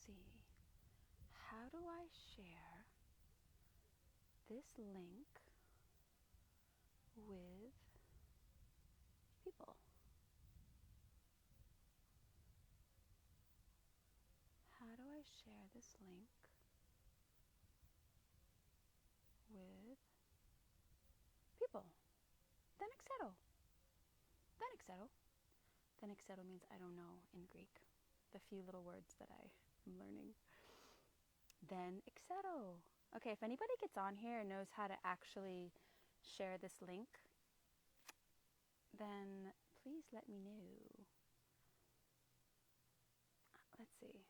see, how do I share this link with people? How do I share this link with people? Then exero. Then exero means I don't know in Greek. The few little words that I am learning. Then exero. Okay, if anybody gets on here and knows how to actually share this link, then please let me know. Let's see.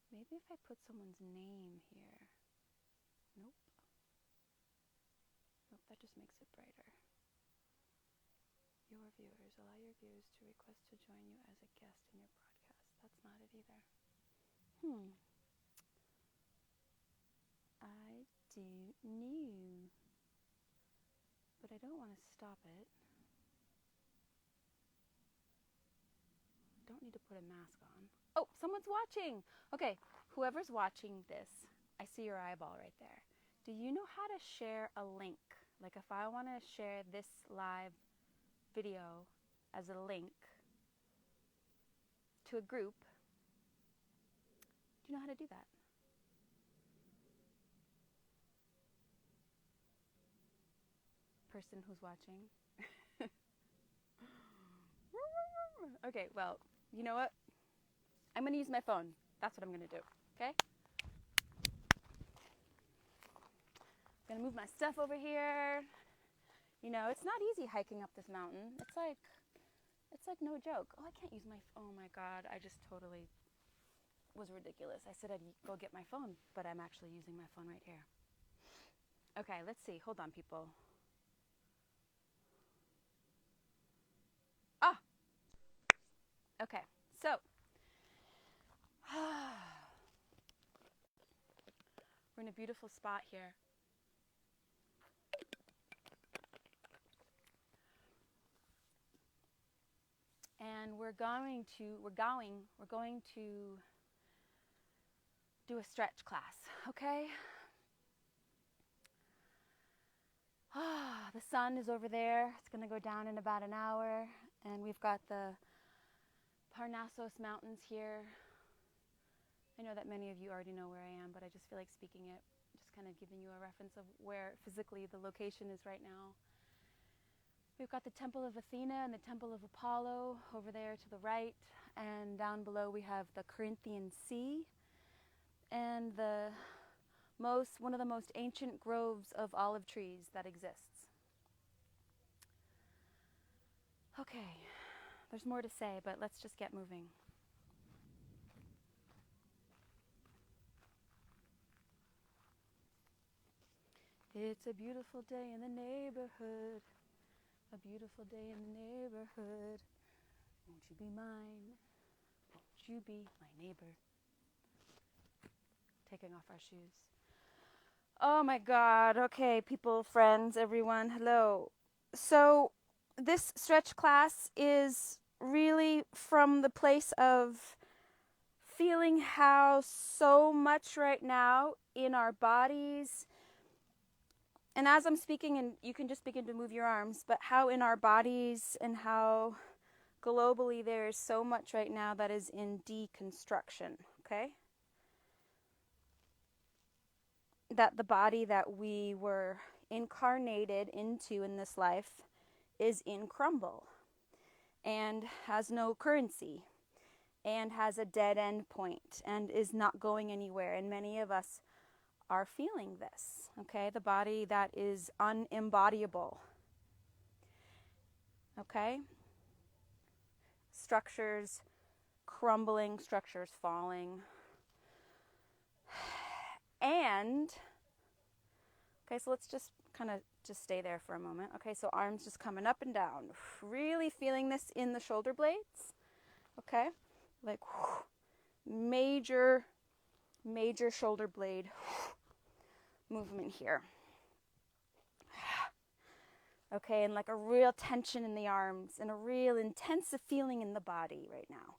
Maybe if I put someone's name here. Nope. Nope, that just makes it brighter. Your viewers, allow your viewers to request to join you as a guest in your broadcast. That's not it either. I do know. But I don't want to stop it. I don't need to put a mask on. Oh, someone's watching. Okay, whoever's watching this, I see your eyeball right there. Do you know how to share a link? Like if I want to share this live video as a link to a group, do you know how to do that? Person who's watching. Okay, well, you know what? I'm going to use my phone. That's what I'm going to do, okay? I'm going to move my stuff over here. You know, it's not easy hiking up this mountain. It's like no joke. Oh, I can't use my, oh my God, I just totally was ridiculous. I said I'd go get my phone, but I'm actually using my phone right here. Okay, let's see. Hold on, people. Ah! Okay, so. We're in a beautiful spot here. And we're going to do a stretch class, okay? The sun is over there. It's going to go down in about an hour. And we've got the Parnassus Mountains here. I know that many of you already know where I am, but I just feel like speaking it, just kind of giving you a reference of where physically the location is right now. We've got the Temple of Athena and the Temple of Apollo over there to the right, and down below we have the Corinthian Sea and one of the most ancient groves of olive trees that exists. Okay, there's more to say, but let's just get moving. It's a beautiful day in the neighborhood. A beautiful day in the neighborhood. Won't you be mine? Won't you be my neighbor? Taking off our shoes. Oh my God. Okay, people, friends, everyone, hello. So this stretch class is really from the place of feeling how so much right now in our bodies, and as I'm speaking, and you can just begin to move your arms, but how in our bodies and how globally there is so much right now that is in deconstruction, okay? That the body that we were incarnated into in this life is in crumble and has no currency and has a dead end point and is not going anywhere. And many of us are feeling this, okay? The body that is unembodiable, okay? Structures crumbling, structures falling. And, okay, so let's just kind of just stay there for a moment. Okay, so arms just coming up and down. Really feeling this in the shoulder blades, okay? Like major shoulder blade movement here. Okay, and like a real tension in the arms and a real intensive feeling in the body right now.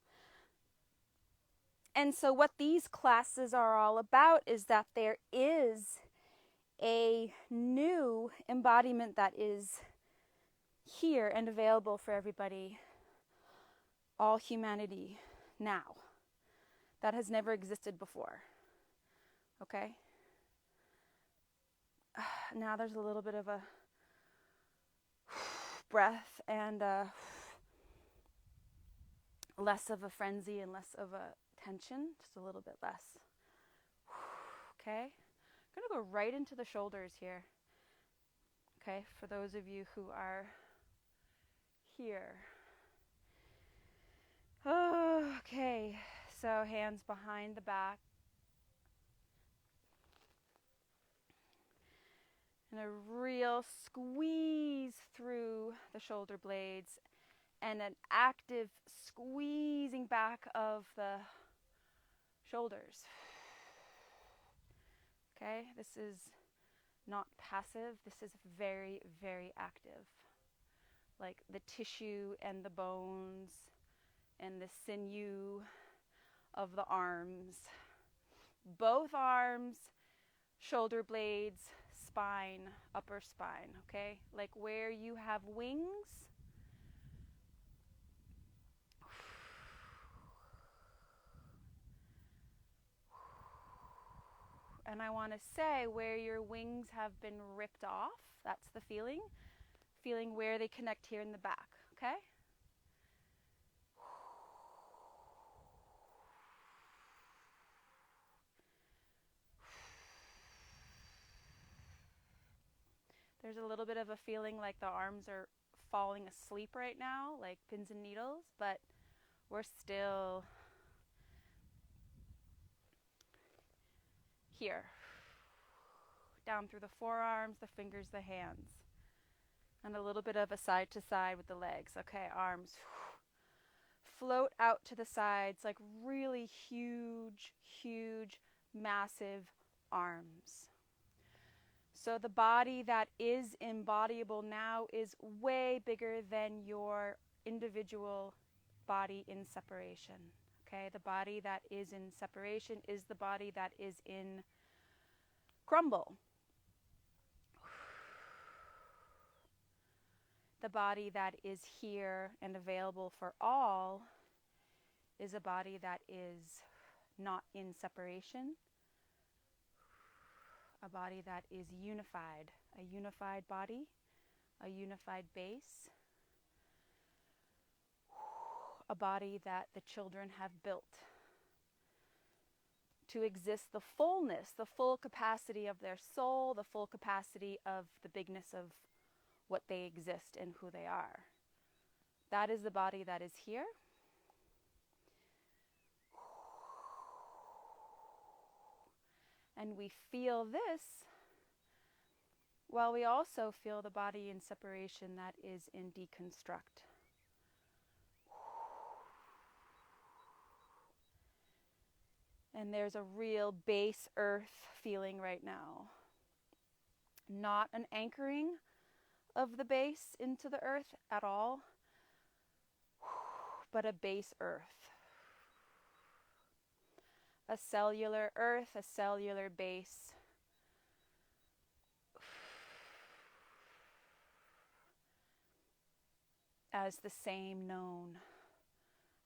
And so what these classes are all about is that there is a new embodiment that is here and available for everybody, all humanity now, that has never existed before. Okay? Now there's a little bit of a breath and less of a frenzy and less of a tension, just a little bit less. Okay? I'm going to go right into the shoulders here. Okay, for those of you who are here. Okay, so hands behind the back. And a real squeeze through the shoulder blades and an active squeezing back of the shoulders. Okay, this is not passive, this is very, very active. Like the tissue and the bones and the sinew of the arms. Both arms, shoulder blades, spine, upper spine, okay? Like where you have wings. And I want to say where your wings have been ripped off, that's the feeling. Feeling where they connect here in the back, okay? There's a little bit of a feeling like the arms are falling asleep right now, like pins and needles, but we're still here. Down through the forearms, the fingers, the hands. And a little bit of a side to side with the legs. Okay, arms. Float out to the sides like really huge, huge, massive arms. So the body that is embodiable now is way bigger than your individual body in separation. Okay, the body that is in separation is the body that is in crumble. The body that is here and available for all is a body that is not in separation, a body that is unified, a unified body, a unified base, a body that the children have built to exist the fullness, the full capacity of their soul, the full capacity of the bigness of what they exist and who they are. That is the body that is here. And we feel this while we also feel the body in separation that is in deconstruct. And there's a real base earth feeling right now. Not an anchoring of the base into the earth at all, but a base earth. A cellular earth, a cellular base. As the same known,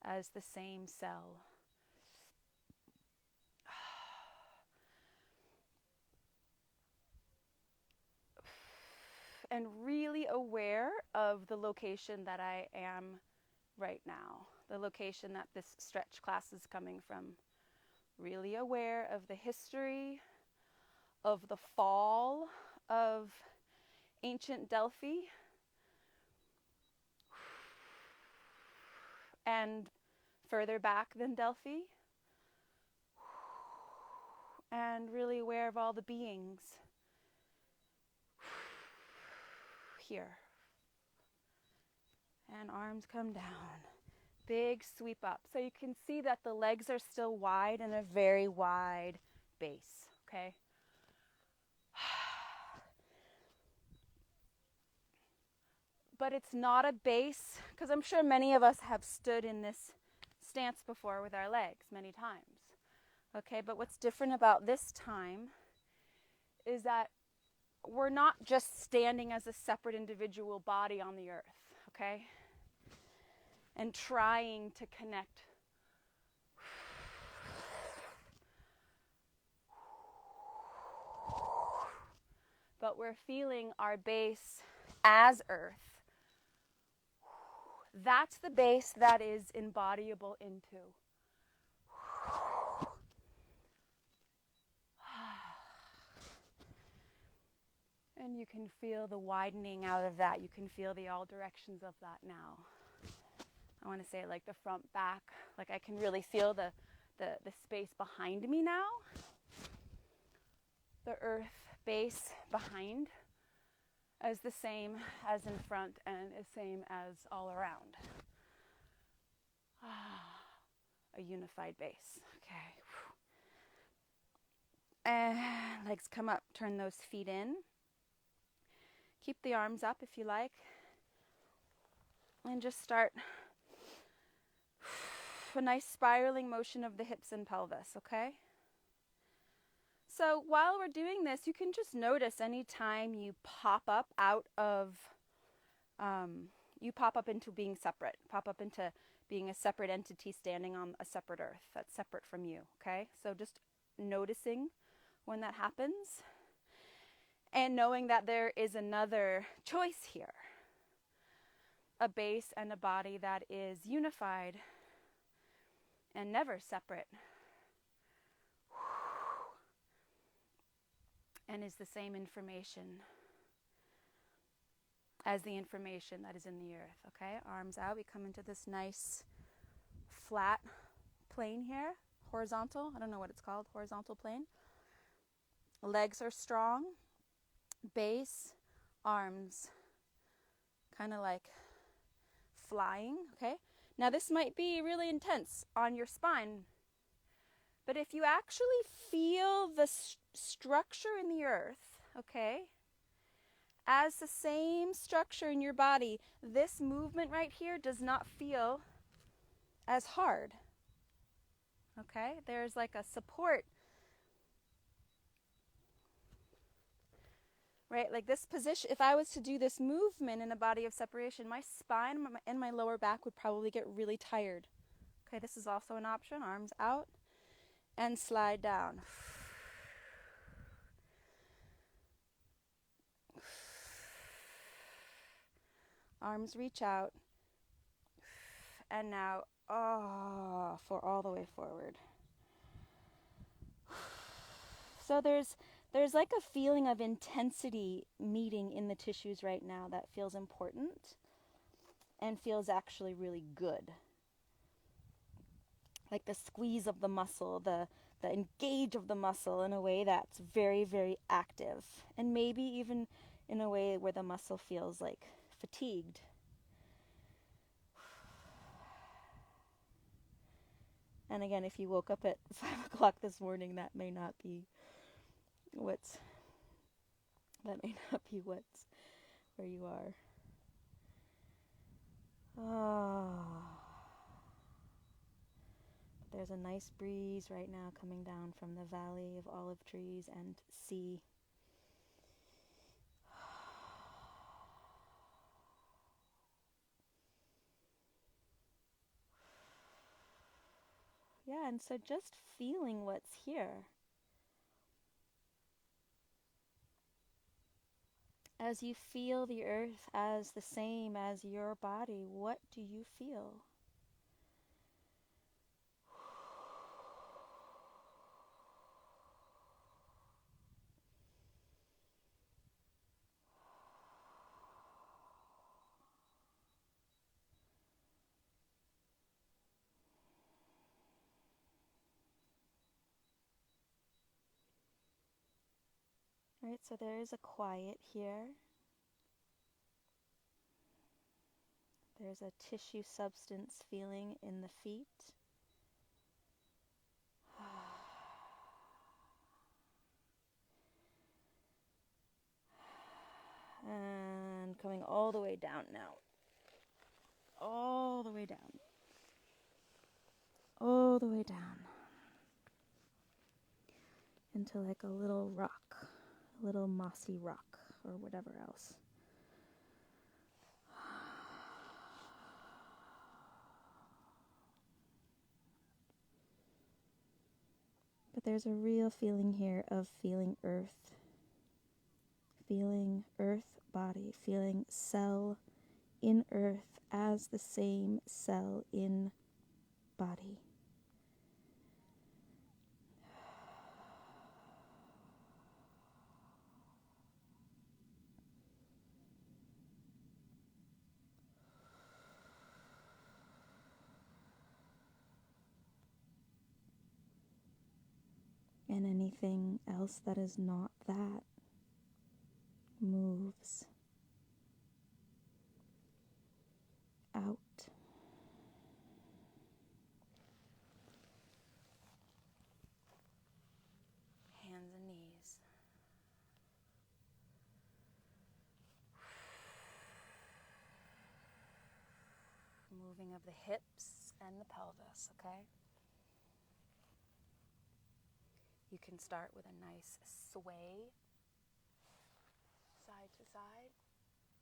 as the same cell. And really aware of the location that I am right now, the location that this stretch class is coming from. Really aware of the history of the fall of ancient Delphi and further back than Delphi, and really aware of all the beings here. And arms come down. Big sweep up. So you can see that the legs are still wide and a very wide base, okay? but it's not a base, because I'm sure many of us have stood in this stance before with our legs many times. Okay, but what's different about this time is that we're not just standing as a separate individual body on the earth, okay? And trying to connect. But we're feeling our base as earth. That's the base that is embodiable into. And you can feel the widening out of that. You can feel the all directions of that now. I want to say like the front, back. Like I can really feel the space behind me now. The earth base behind as the same as in front and the same as all around. A unified base. Okay. And legs come up. Turn those feet in. Keep the arms up if you like. And just start a nice spiraling motion of the hips and pelvis, okay? So while we're doing this, you can just notice anytime you pop up out of, you pop up into being separate, pop up into being a separate entity standing on a separate earth that's separate from you, okay? So just noticing when that happens and knowing that there is another choice here. A base and a body that is unified and never separate. And is the same information as the information that is in the earth, okay? Arms out, we come into this nice flat plane here, horizontal, I don't know what it's called, horizontal plane. Legs are strong, base, arms, kind of like flying, okay? Now this might be really intense on your spine, but if you actually feel the structure in the earth, okay, as the same structure in your body, this movement right here does not feel as hard, okay? There's like a support, right? Like this position, if I was to do this movement in a body of separation, my spine and my lower back would probably get really tired. Okay, this is also an option. Arms out and slide down. Arms reach out. And now, for all the way forward. So there's like a feeling of intensity meeting in the tissues right now that feels important and feels actually really good. Like the squeeze of the muscle, the engage of the muscle in a way that's very, very active. And maybe even in a way where the muscle feels like fatigued. And again, if you woke up at 5 o'clock this morning, that may not be what's where you are. There's a nice breeze right now coming down from the valley of olive trees and sea. Yeah, and so just feeling what's here. As you feel the earth as the same as your body, what do you feel? Right, so there is a quiet here. There's a tissue substance feeling in the feet. And coming all the way down now. All the way down. All the way down. Into like a little rock. A little mossy rock or whatever else. But there's a real feeling here of feeling earth. Feeling earth body. Feeling cell in earth as the same cell in body. And anything else that is not that moves out. Hands and knees. Moving of the hips and the pelvis, okay? You can start with a nice sway, side to side.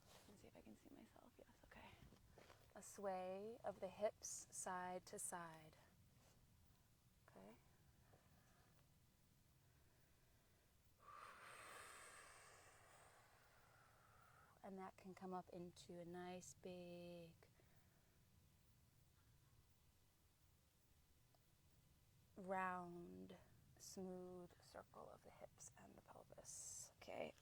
Let me see if I can see myself. Yes, okay. A sway of the hips, side to side. Okay. And that can come up into a nice big round, smooth circle of the hips and the pelvis. Okay.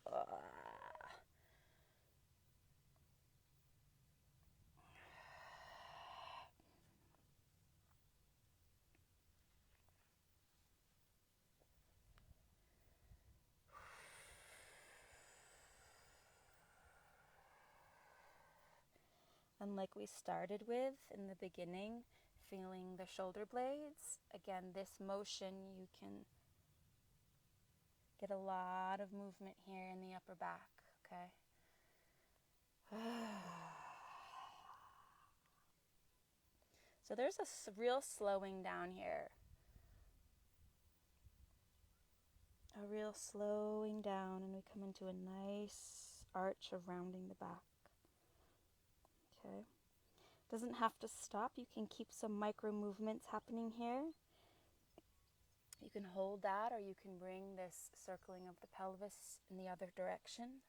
And like we started with in the beginning, feeling the shoulder blades. Again, this motion, you can get a lot of movement here in the upper back, okay? So there's a real slowing down here. A real slowing down, and we come into a nice arch of rounding the back. Okay. Doesn't have to stop. You can keep some micro movements happening here. You can hold that, or you can bring this circling of the pelvis in the other direction.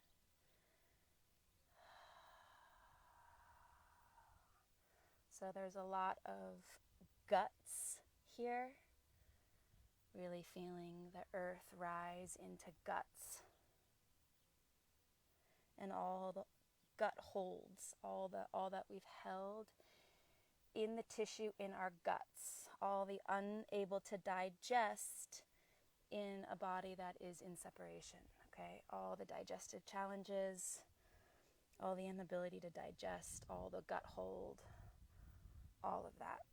So there's a lot of guts here. Really feeling the earth rise into guts. And all the gut holds, all that we've held in the tissue in our guts, all the unable to digest in a body that is in separation, okay? All the digestive challenges, all the inability to digest, all the gut hold, all of that.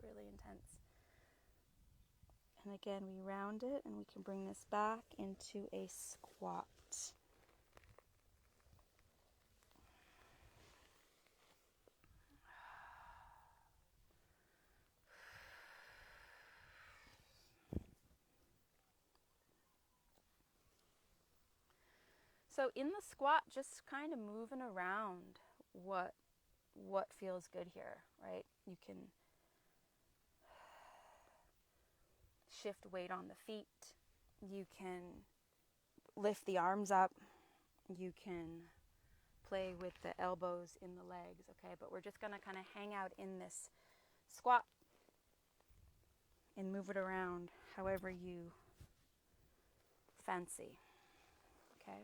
Really intense. And again, we round it, and we can bring this back into a squat. So in the squat, just kind of moving around what feels good here, right? You can shift weight on the feet. You can lift the arms up. You can play with the elbows in the legs, okay? But we're just going to kind of hang out in this squat and move it around however you fancy, okay?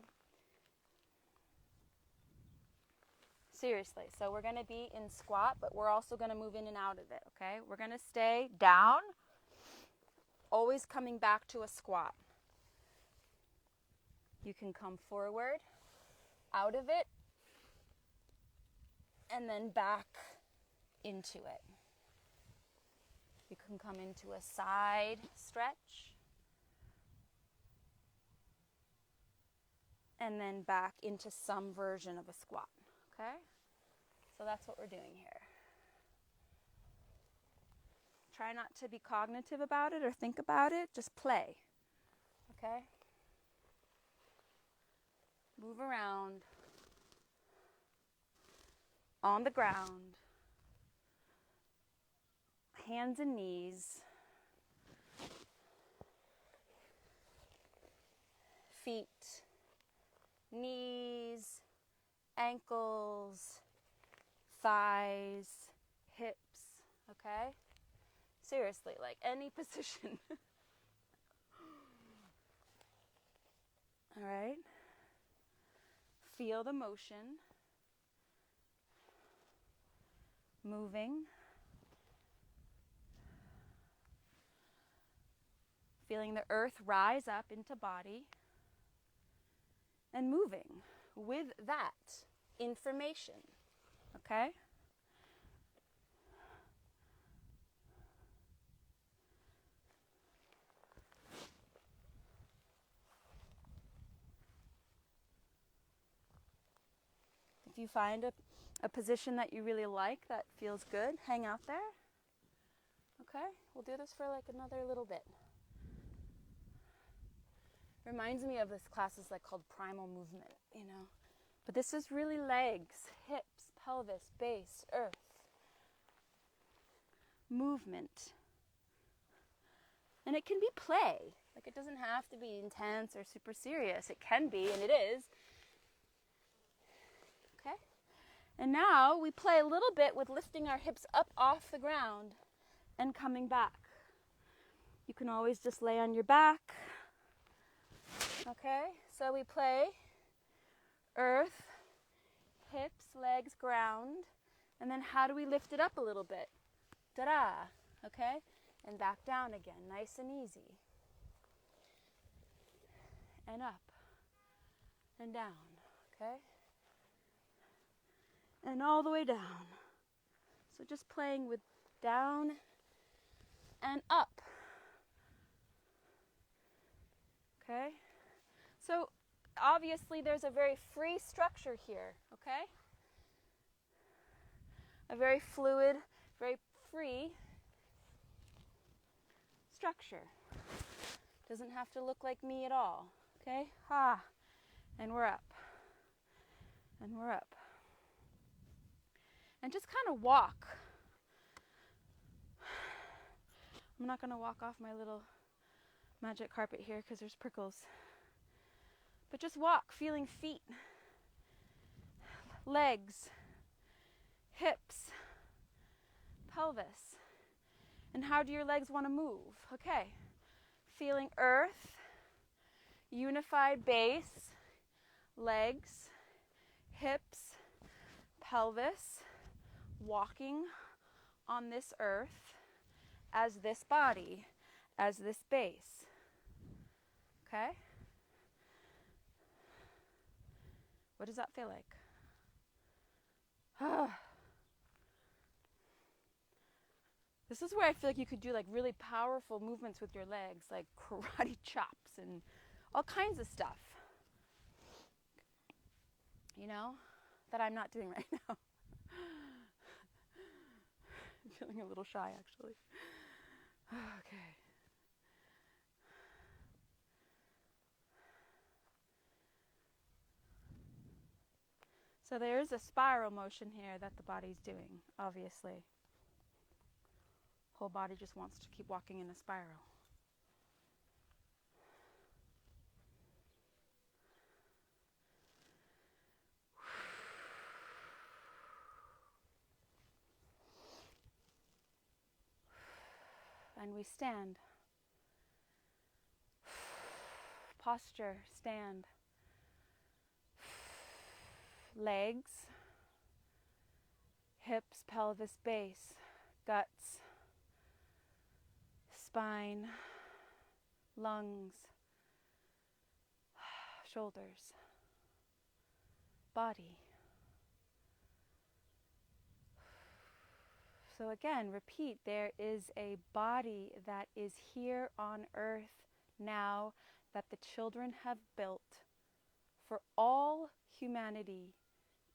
Seriously, so we're going to be in squat, but we're also going to move in and out of it, okay? We're going to stay down, always coming back to a squat. You can come forward, out of it, and then back into it. You can come into a side stretch. and then back into some version of a squat, okay? So that's what we're doing here. Try not to be cognitive about it or think about it, just play, okay? Move around on the ground, hands and knees, feet, knees, ankles, thighs, hips, okay? Seriously, like any position. All right? Feel the motion, moving, feeling the earth rise up into body, and moving with that information, okay? If you find a position that you really like, that feels good, hang out there. Okay, we'll do this for like another little bit. Reminds me of this class is like called primal movement, you know. But this is really legs, hips, pelvis, base, earth. Movement. And it can be play. Like it doesn't have to be intense or super serious. It can be, and it is. Okay? And now we play a little bit with lifting our hips up off the ground and coming back. You can always just lay on your back. Okay? So we play earth, hips, legs, ground. And then how do we lift it up a little bit? Ta-da! Okay? And back down again, nice and easy. And up. And down. Okay? And all the way down. So just playing with down and up. Okay? So obviously there's a very free structure here, okay? A very fluid, very free structure. Doesn't have to look like me at all, okay? Ha! And we're up. And we're up. And just kind of walk. I'm not going to walk off my little magic carpet here because there's prickles. But just walk, feeling feet, legs, hips, pelvis. And how do your legs want to move? Okay. Feeling earth, unified base, legs, hips, pelvis, walking on this earth as this body, as this base. Okay? What does that feel like? This is where I feel like you could do like really powerful movements with your legs, like karate chops and all kinds of stuff. You know, that I'm not doing right now. I'm feeling a little shy, actually. Okay. So there is a spiral motion here that the body's doing, obviously. Whole body just wants to keep walking in a spiral. And we stand. Posture, stand. Legs, hips, pelvis, base, guts, spine, lungs, shoulders, body. So again, repeat, there is a body that is here on earth now that the children have built for all humanity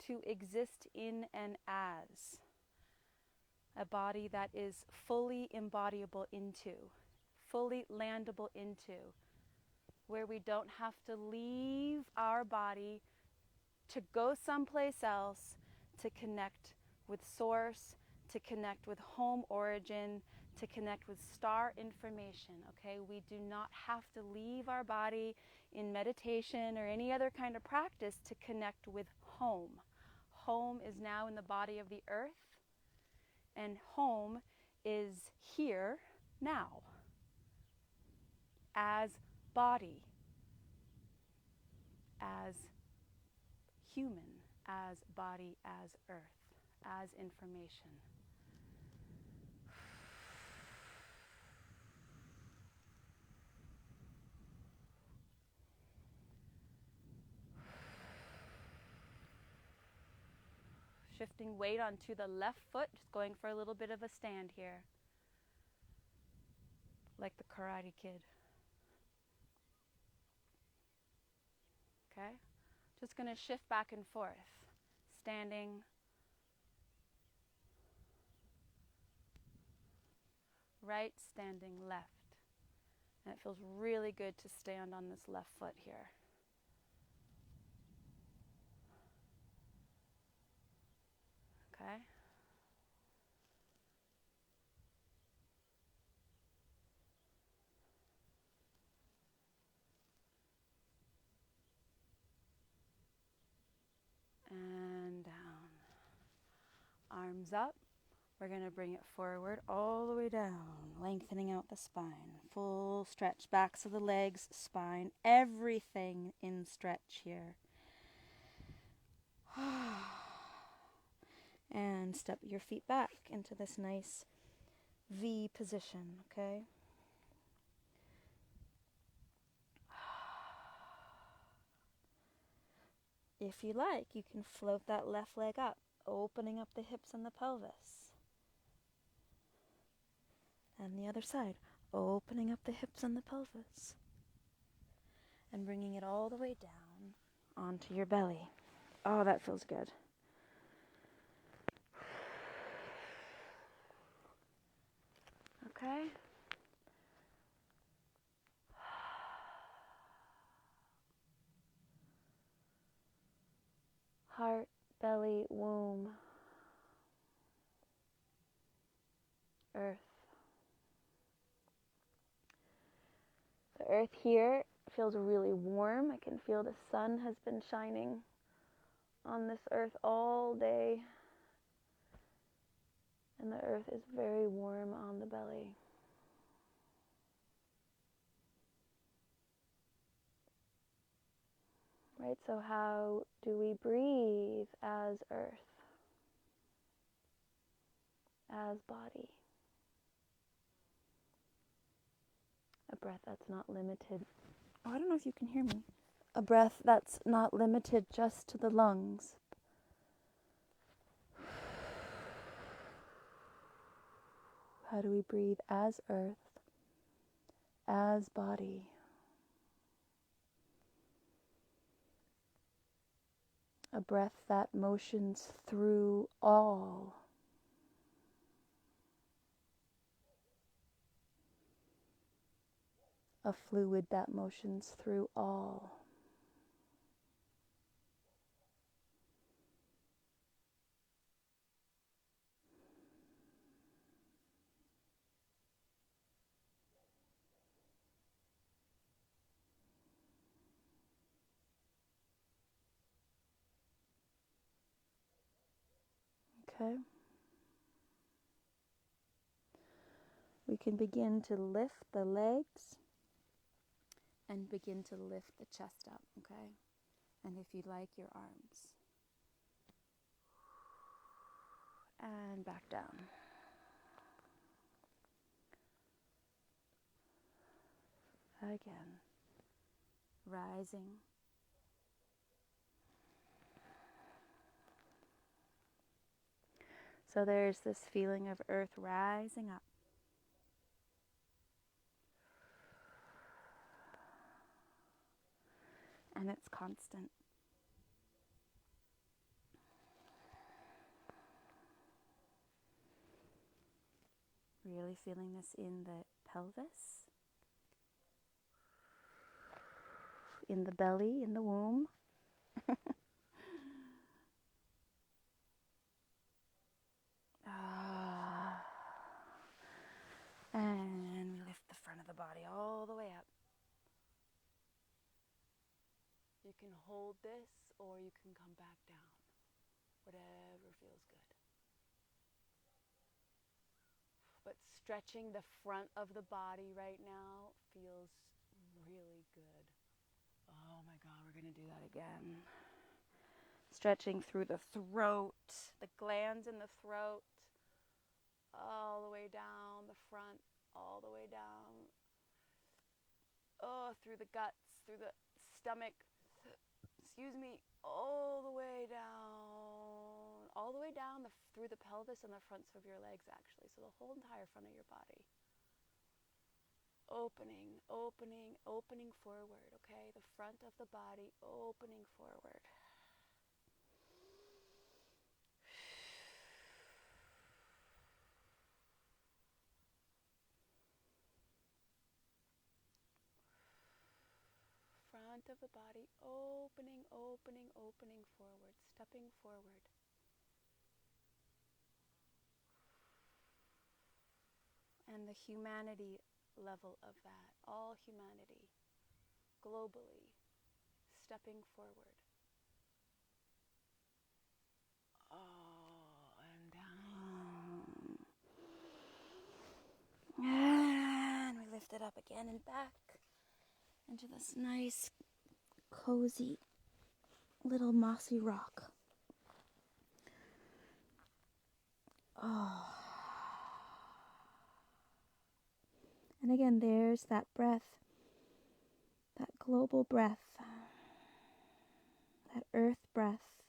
to exist in and as a body that is fully embodiable into, fully landable into, where we don't have to leave our body to go someplace else to connect with source, to connect with home origin, to connect with star information, okay? We do not have to leave our body in meditation or any other kind of practice to connect with home. Home is now in the body of the earth, and home is here now as body, as human, as body, as earth, as information. Shifting weight onto the left foot, just going for a little bit of a stand here, like the Karate Kid. Okay? Just going to shift back and forth, standing, right, standing, left. And it feels really good to stand on this left foot here. Okay? And down. Arms up. We're going to bring it forward all the way down, lengthening out the spine. Full stretch, backs of the legs, spine, everything in stretch here. And step your feet back into this nice V position, okay? If you like, you can float that left leg up, opening up the hips and the pelvis. And the other side, opening up the hips and the pelvis. And bringing it all the way down onto your belly. Oh, that feels good. Okay? Heart, belly, womb, earth. The earth here feels really warm. I can feel the sun has been shining on this earth all day. And the earth is very warm on the belly. Right, so how do we breathe as earth, as body? A breath that's not limited. Oh, I don't know if you can hear me. A breath that's not limited just to the lungs. How do we breathe as earth, as body? A breath that motions through all. A fluid that motions through all. Okay. We can begin to lift the legs and begin to lift the chest up, okay? And if you'd like, your arms. And back down. Again. Rising. So there's this feeling of earth rising up. And it's constant. Really feeling this in the pelvis, in the belly, in the womb. And we lift the front of the body all the way up. You can hold this or you can come back down. Whatever feels good. But stretching the front of the body right now feels really good. Oh my God, we're going to do that again. Stretching through the throat, the glands in the throat, all the way down the front, all the way down. Oh, through the guts, through the stomach, all the way down through the pelvis and the fronts of your legs, actually. So the whole entire front of your body. Opening, opening, opening forward, okay? The front of the body opening forward. Front of the body opening, opening, opening forward, stepping forward. And the humanity level of that, all humanity, globally, stepping forward. Oh, and down. And we lift it up again and back into this nice, cozy, little mossy rock. Oh. And again, there's that breath, that global breath, that earth breath,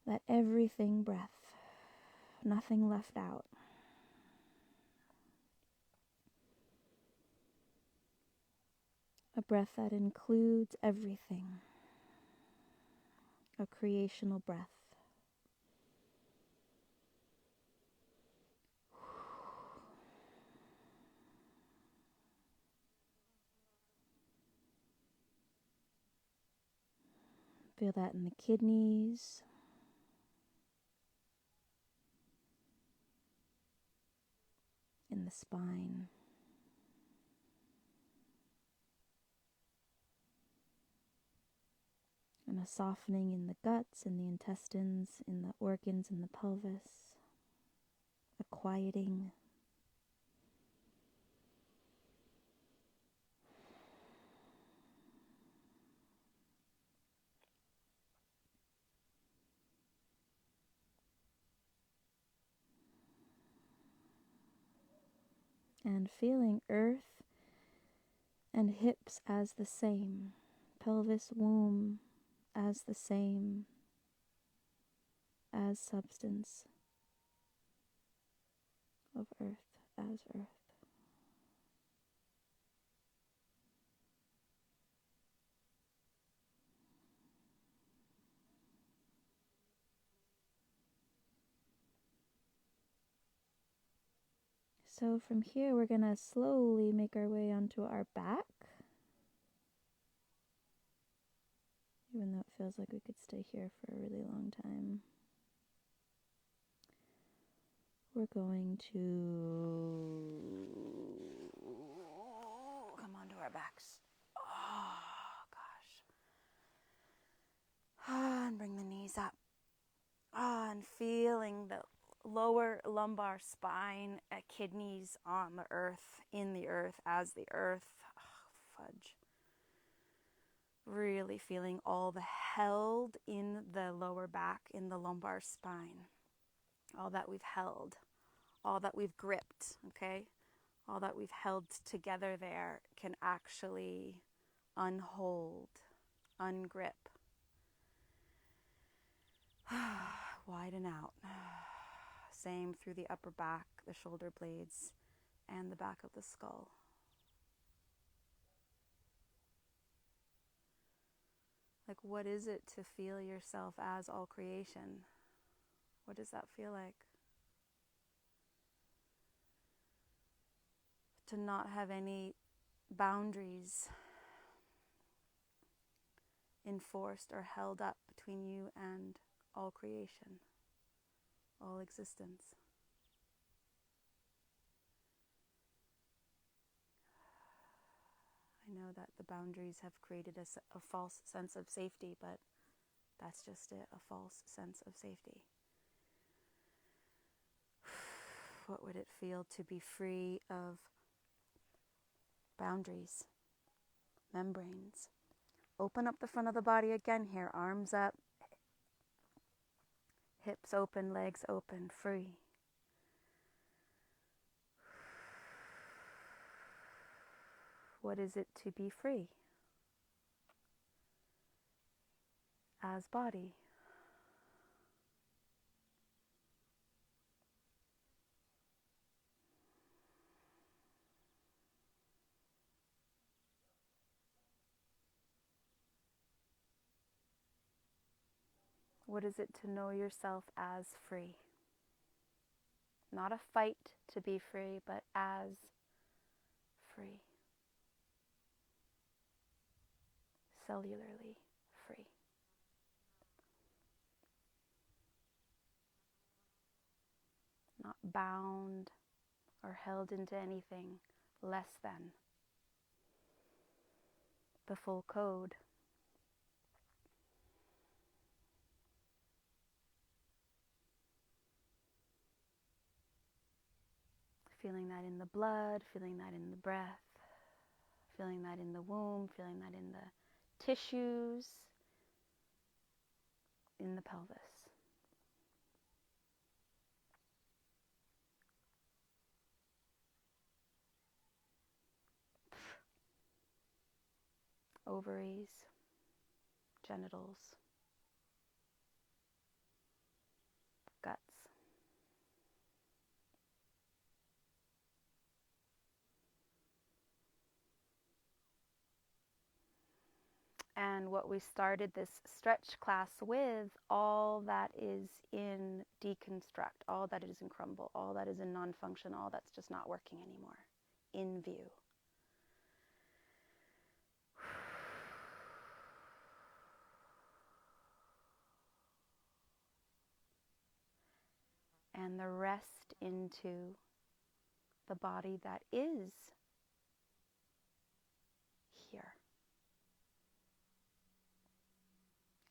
that everything breath, nothing left out. A breath that includes everything, a creational breath. Feel that in the kidneys, in the spine, and a softening in the guts, in the intestines, in the organs, in the pelvis, a quieting. And feeling earth and hips as the same, pelvis, womb as the same, as substance of earth, as earth. So from here, we're going to slowly make our way onto our back. Even though it feels like we could stay here for a really long time. We're going to come onto our backs. Oh, gosh. And bring the knees up. And feeling the lower lumbar spine, kidneys on the earth, in the earth, as the earth. Oh, fudge. Really feeling all the held in the lower back, in the lumbar spine. All that we've held, all that we've gripped, okay? All that we've held together there can actually unhold, ungrip. Widen out. Same through the upper back, the shoulder blades, and the back of the skull. Like, what is it to feel yourself as all creation? What does that feel like? to not have any boundaries enforced or held up between you and all creation, all existence. I know that the boundaries have created a false sense of safety, but that's just it, a false sense of safety. What would it feel to be free of boundaries, membranes? Open up the front of the body again here, arms up, hips open, legs open, free. What is it to be free as body? What is it to know yourself as free? Not a fight to be free, but as free. Cellularly free. Not bound or held into anything less than the full code. Feeling that in the blood, feeling that in the breath, feeling that in the womb, feeling that in the tissues, in the pelvis. Ovaries, genitals, guts. And what we started this stretch class with, all that is in deconstruct, all that is in crumble, all that is in non-function, all that's just not working anymore, in view. And the rest into the body that is here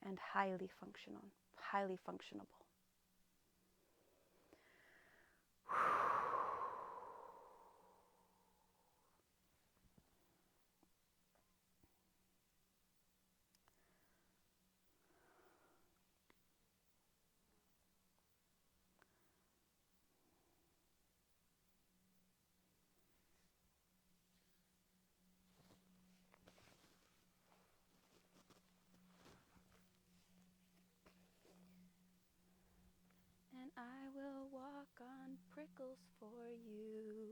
and highly functional, highly functionable. And I will walk on prickles for you.